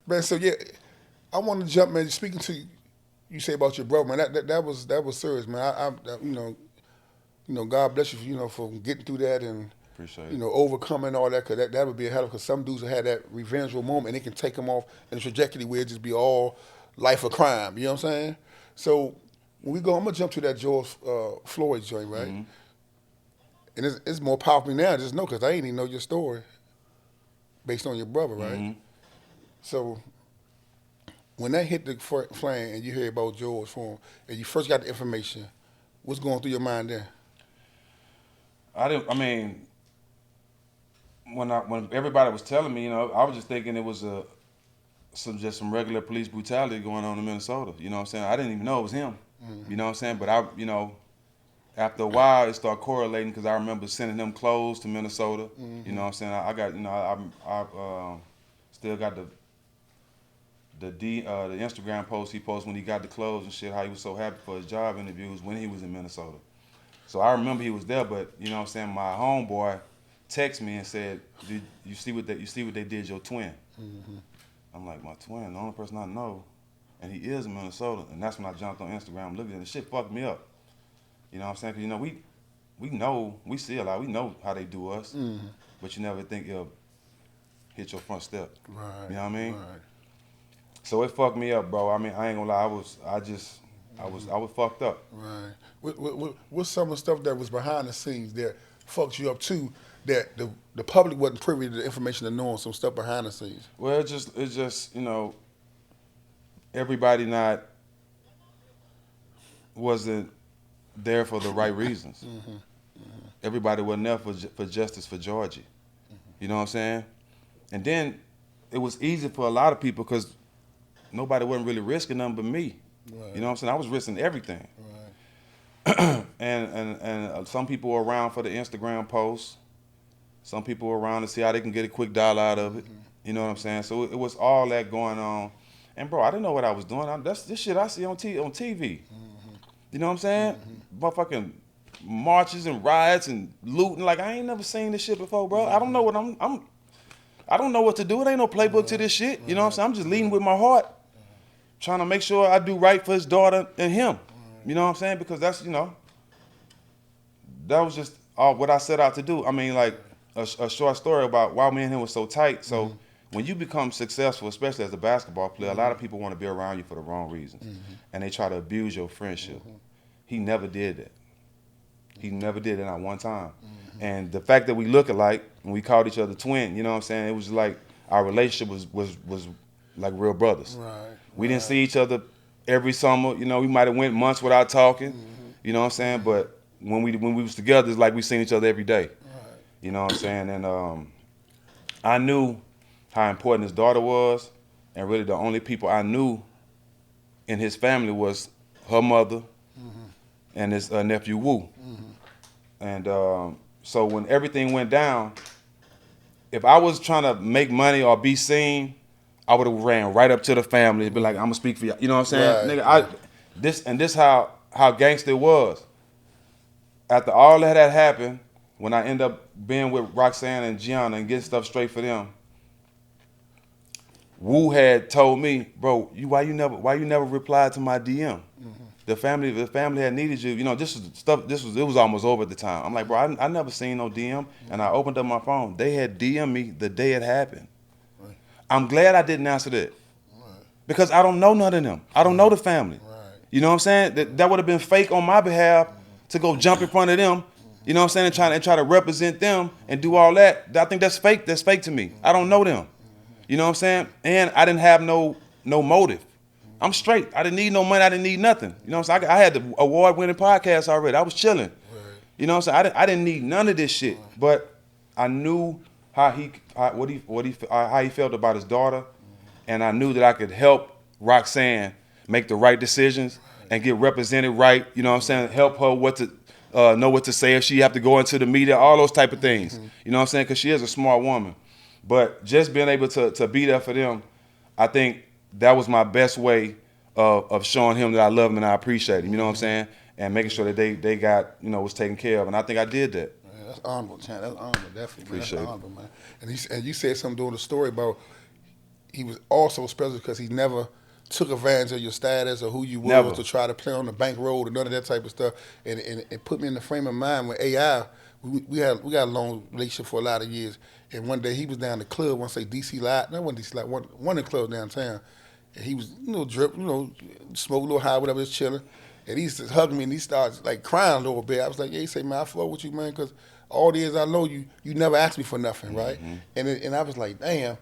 Man, so yeah, I want to jump, man. Speaking to you say about your brother, man. That was serious, man. God bless you, for getting through that and Appreciate it. overcoming all that. Cause that would be a hell of. Cause some dudes have had that revengeful moment, and it can take them off in a trajectory where it just be all life of crime. You know what I'm saying? So when we go, I'm gonna jump to that George Floyd joint, right? Mm-hmm. And it's more powerful now. Just know, cause I ain't even know your story based on your brother, right? Mm-hmm. So when that hit the flame and you hear about George Floyd and you first got the information, what's going through your mind then? I didn't. I mean, when everybody was telling me, I was just thinking it was some regular police brutality going on in Minnesota. You know what I'm saying? I didn't even know it was him. You know what I'm saying? But after a while, it started correlating because I remember sending him clothes to Minnesota. You know what I'm saying? I got, still got the Instagram post he posted when he got the clothes and shit, how he was so happy for his job interviews when he was in Minnesota. So I remember he was there, but you know what I'm saying, my homeboy texted me and said, "Did you see what they did your twin?" Mm-hmm. I'm like, "My twin, the only person I know, and he is in Minnesota." And that's when I jumped on Instagram, looking at it. The shit fucked me up. You know what I'm saying? 'Cause we know, we see a lot, we know how they do us, Mm-hmm. but you never think it'll hit your front step. Right. You know what I mean? Right. So it fucked me up, bro. I mean, I ain't gonna lie, I was fucked up. Right. What's some of the stuff that was behind the scenes that fucked you up too? That the public wasn't privy to the information of knowing some stuff behind the scenes. Well, it's just everybody not wasn't there for the right reasons. Mm-hmm. Everybody wasn't there for justice for Georgie. You know what I'm saying? And then it was easy for a lot of people because nobody wasn't really risking nothing but me. Right. You know what I'm saying? I was risking everything. Right. And some people were around for the Instagram posts. Some people were around to see how they can get a quick dollar out of it. Mm-hmm. You know what I'm saying? So it was all that going on. And bro, I didn't know what I was doing. That's this shit I see on TV. Mm-hmm. You know what I'm saying? Mm-hmm. Motherfucking marches and riots and looting. Like I ain't never seen this shit before, bro. I don't know what I don't know what to do. It ain't no playbook to this shit. You know what I'm saying? I'm just leading with my heart, trying to make sure I do right for his daughter and him. You know what I'm saying? Because that's that was just all what I set out to do. I mean, like a short story about why me and him was so tight. So when you become successful, especially as a basketball player, a lot of people want to be around you for the wrong reasons, and they try to abuse your friendship. He never did that. He never did it not one time. And the fact that we look alike and we called each other twin, you know what I'm saying? It was like our relationship was like real brothers. Right. We didn't see each other every summer. You know, we might have went months without talking. You know what I'm saying? But when we was together, it's like we seen each other every day. Right. You know what I'm saying? And I knew how important his daughter was, and really the only people I knew in his family was her mother and his nephew Wu. And so when everything went down, if I was trying to make money or be seen, I would have ran right up to the family and be like, "I'm gonna speak for you." You know what I'm saying? Right, Nigga, right. this how gangster it was. After all that had happened, when I end up being with Roxanne and Gianna and getting stuff straight for them, Wu had told me, "Bro, why you never replied to my DM? The family had needed you. You know, this was stuff. It was almost over at the time. I'm like, bro, I never seen no DM, and I opened up my phone. They had DM me the day it happened. Right. I'm glad I didn't answer that Right. because I don't know none of them. I don't know the family. Right. You know what I'm saying? That would have been fake on my behalf to go jump in front of them. You know what I'm saying? And try to represent them and do all that. I think that's fake. That's fake to me. I don't know them. You know what I'm saying? And I didn't have no motive. I'm straight. I didn't need no money. I didn't need nothing. You know what I'm saying? I had the award-winning podcast already. I was chilling. Right. You know what I'm saying? I didn't need none of this shit. But I knew how he felt about his daughter, and I knew that I could help Roxanne make the right decisions and get represented right. You know what I'm saying? Help her know what to say if she have to go into the media, all those type of things. You know what I'm saying? Because she is a smart woman. But just being able to be there for them, I think that was my best way of showing him that I love him and I appreciate him. You know what I'm saying? And making sure that they got, was taken care of. And I think I did that. Man, that's honorable, Chan. That's honorable, definitely. Man. Appreciate That's it. honorable, man. And you said something during the story about he was also special because he never took advantage of your status or who you were Never. to try to play on the bankroll or none of that type of stuff. And it put me in the frame of mind with AI. We got a long relationship for a lot of years. And one day he was down the club, one say DC Live, not one DC Live, one of the clubs downtown. And he was, drip, smoke a little high, whatever, just chilling. And he just hugged me and he started like crying a little bit. I was like, yeah, he said, man, I flow with you, man, because all the years I know you, you never asked me for nothing, right? And I was like, damn,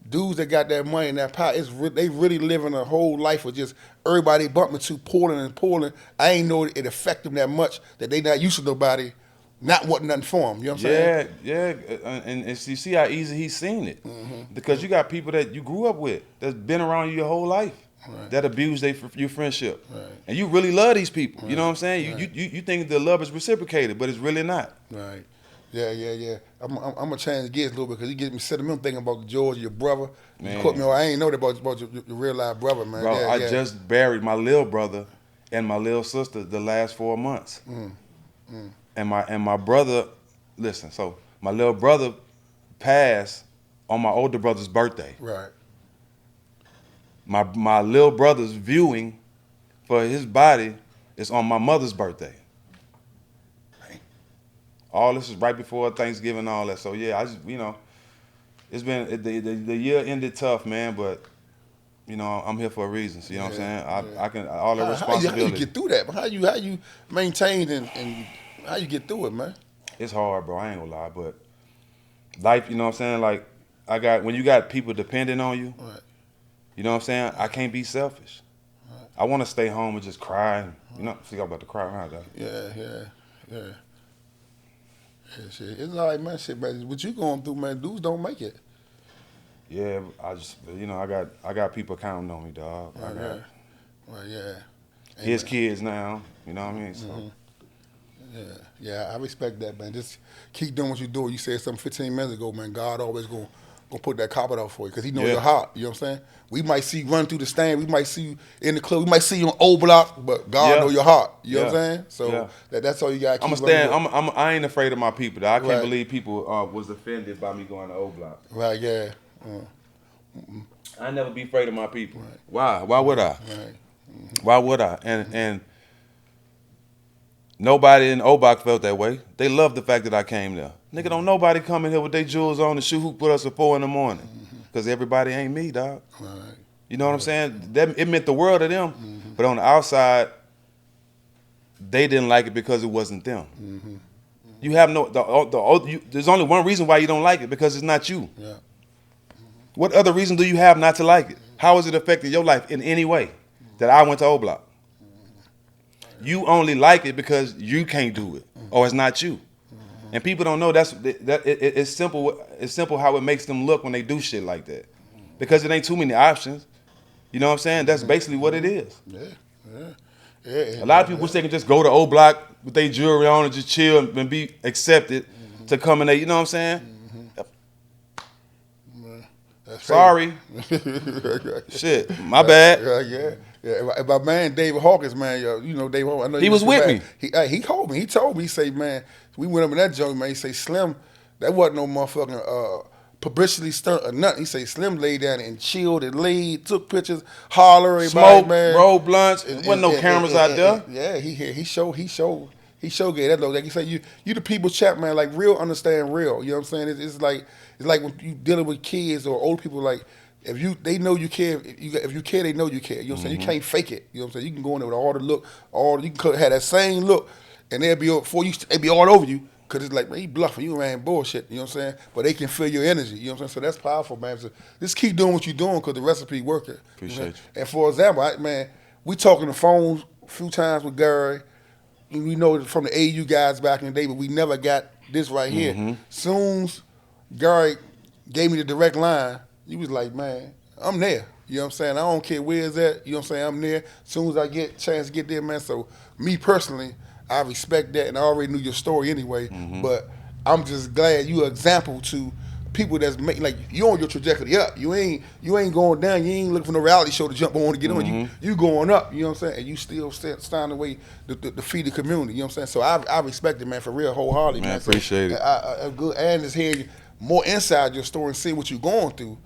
dudes that got that money and that power, they really living a whole life of just everybody bumping to pulling. I ain't know it affect them that much that they not used to nobody not wanting nothing for them. You know what I'm saying? Yeah. And you see how easy he's seen it. Because you got people that you grew up with that's been around you your whole life. Right. That abuse your friendship. Right. And you really love these people. Right. You know what I'm saying? Right. You think the love is reciprocated, but it's really not. Right. Yeah. I'm gonna change gears a little bit because you get me sentimental thinking about George, your brother. Man. You caught me. I ain't know that about your real life brother, man. Bro, I just buried my little brother and my little sister the last 4 months. And my brother, listen. So my little brother passed on my older brother's birthday. Right. My little brother's viewing for his body is on my mother's birthday. All this is right before Thanksgiving and all that. So yeah, I just, it's been, the year ended tough, man, but I'm here for a reason. So, you know what I'm saying? I can, all the responsibility. How you get through that? How you maintain and how you get through it, man? It's hard, bro. I ain't gonna lie, but life, you know what I'm saying? Like when you got people depending on you, right. You know what I'm saying? I can't be selfish. Right. I want to stay home and just cry. See, I'm about to cry right now. Yeah. Shit. It's all right, man. Shit, man. What you going through, man? Dudes don't make it. Yeah, I just, I got people counting on me, dog. His kids now. You know what I mean? So. Yeah. I respect that, man. Just keep doing what you're doing. You said something 15 minutes ago, man. God always gonna put that carpet out for you because He knows your heart. You know what I'm saying? We might see you run through the stand. We might see you in the club. We might see you on O Block, but God know your heart. You know what I'm saying? So that's all you got to keep running. I ain't afraid of my people, though. I can't believe people was offended by me going to O Block. Right, yeah. I never be afraid of my people. Right. Why? Why would I? Right. Why would I? And nobody in O-Block felt that way. They loved the fact that I came there. Nigga, don't nobody come in here with their jewels on and shoot who put us at 4 a.m. Because everybody ain't me, dog. Right. You know what I'm saying? It meant the world to them. But on the outside, they didn't like it because it wasn't them. You have there's only one reason why you don't like it, because it's not you. Yeah. What other reason do you have not to like it? How has it affected your life in any way that I went to O-Block? You only like it because you can't do it, or it's not you. And people don't know it's simple. It's simple how it makes them look when they do shit like that, because it ain't too many options. You know what I'm saying? That's basically what it is. Yeah. A lot of people wish they can just go to O-Block with their jewelry on and just chill and be accepted to come in there. You know what I'm saying? Sorry. Shit, my bad. Yeah. My man David Hawkins, man, David Hawkins. I know he was with me. He told me. He told me. He say, man, we went up in that joint, man. He say, Slim, that wasn't no motherfucking publicity stunt or nothing. He say, Slim laid down and chilled and laid, took pictures, hollered, smoke, man, rolled blunts. Wasn't no cameras out there. Yeah, he showed gay. That look like he say you the people's champ, man. Like real understand real. You know what I'm saying? It's like when you dealing with kids or old people. Like they know you care. If you care, they know you care. You know what I'm saying? You can't fake it. You know what I'm saying? You can go in there with all the look, you can have that same look, and they'll be all over you. Cause it's like, man, he bluffing, you ain't bullshit. You know what I'm saying? But they can feel your energy. You know what I'm saying? So that's powerful, man. So just keep doing what you're doing, cause the recipe working. Appreciate you. And for example, we talking on the phone a few times with Gary. We know from the AU guys back in the day, but we never got this right here. Soon as Gary gave me the direct line, he was like, man, I'm there. You know what I'm saying? I don't care where it's at. You know what I'm saying? I'm there. Soon as I get a chance to get there, man. So me personally, I respect that, and I already knew your story anyway. But I'm just glad you an example to people that's making, like, you on your trajectory up. You ain't going down. You ain't looking for no reality show to jump on to get on. You going up. You know what I'm saying? And you still stand away to feed the community. You know what I'm saying? So I respect it, man, for real, wholeheartedly, man. Appreciate it. Good, and just hear more inside your story and see what you're going through.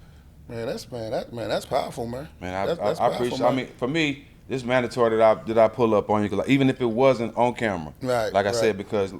Man, that's powerful, man. Man, That's I powerful, appreciate. man. I mean, for me, it's mandatory that I pull up on you, 'cause like, even if it wasn't on camera, Right, like I right. said, because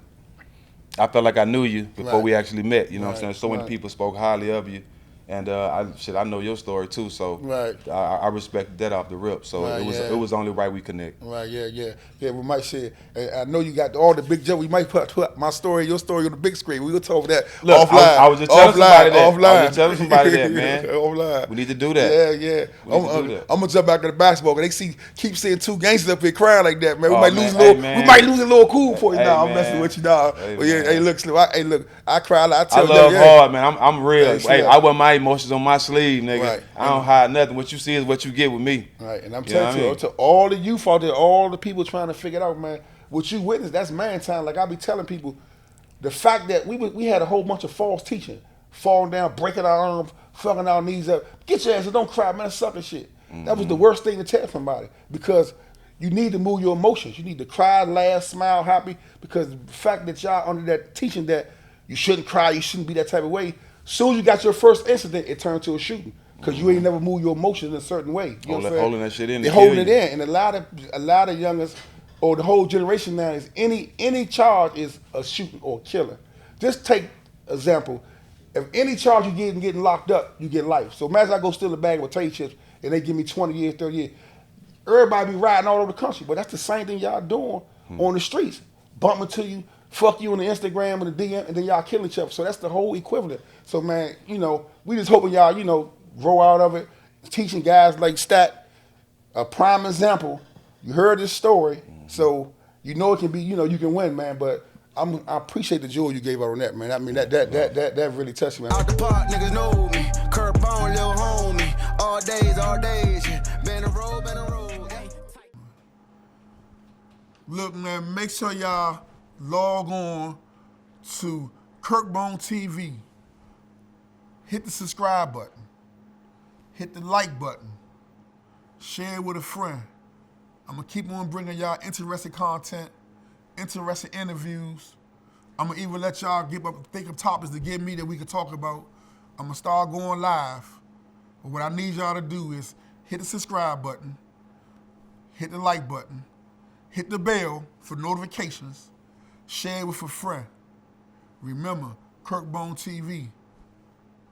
I felt like I knew you before Right. we actually met. You know what I'm Right, saying? So many right. people spoke highly of you, and I know your story too. So Right. I respect that off the rip. So Right, it was only right we connect. Right, yeah. We might share. I know you got all the big jokes. We might put my story, your story on the big screen. We will talk that Look, offline. I was just telling somebody that. Offline. I was just telling somebody that, man. Offline. We need to do that. Yeah. We need to do that. I'm gonna jump back to the basketball. 'Cause they keep seeing two gangsters up here crying like that, man. We Oh, might man, lose a hey, little. man. We might lose a little cool for you Hey, now. I'm man. messing with you now. Hey, But yeah, man. look. I cry. I I tell love you, hard, man. I'm real. Hey, Hey, Slim. I wear my emotions on my sleeve, nigga. Right. I don't hide nothing. What you see is what you get with me. Right, and I'm You know telling you, what I to all the youth out there, all the people trying to figure it out, man, what you witnessed, that's man time. Like I be telling people, the fact that we had a whole bunch of false teaching, falling down, breaking our arms, fucking our knees up. Get your ass up, don't cry, man, that's sucking shit. That was the worst thing to tell somebody because you need to move your emotions. You need to cry, laugh, smile, happy, because the fact that y'all under that teaching that you shouldn't cry, you shouldn't be that type of way, soon as you got your first incident, it turned to a shooting. Because you ain't never moved your emotions in a certain way. You know what I'm saying? Holding that shit in. They're holding it in. And a lot of youngers, or the whole generation now, is any charge is a shooting or killing. Just take example. If any charge you get in getting locked up, you get life. So imagine I go steal a bag of potato chips and they give me 20 years, 30 years. Everybody be riding all over the country. But that's the same thing y'all doing on the streets. Bumping to you, fuck you on the Instagram and the DM, and then y'all killing each other. So that's the whole equivalent. So man, we just hoping y'all, grow out of it. Teaching guys like Stat, a prime example. You heard this story, so you know it can be, you can win, man. But I appreciate the jewel you gave out on that, man. I mean that really touched me, man. Out the park, niggas know me. Curb on, little homie. All days, yeah. Been a road, yeah. Look, man, make sure y'all log on to Kirkbone TV. Hit the subscribe button. Hit the like button. Share it with a friend. I'm going to keep on bringing y'all interesting content, interesting interviews. I'm going to even let y'all think of topics to give me that we can talk about. I'm going to start going live. But what I need y'all to do is hit the subscribe button, hit the like button, hit the bell for notifications, share it with a friend. Remember, Kirkbone TV.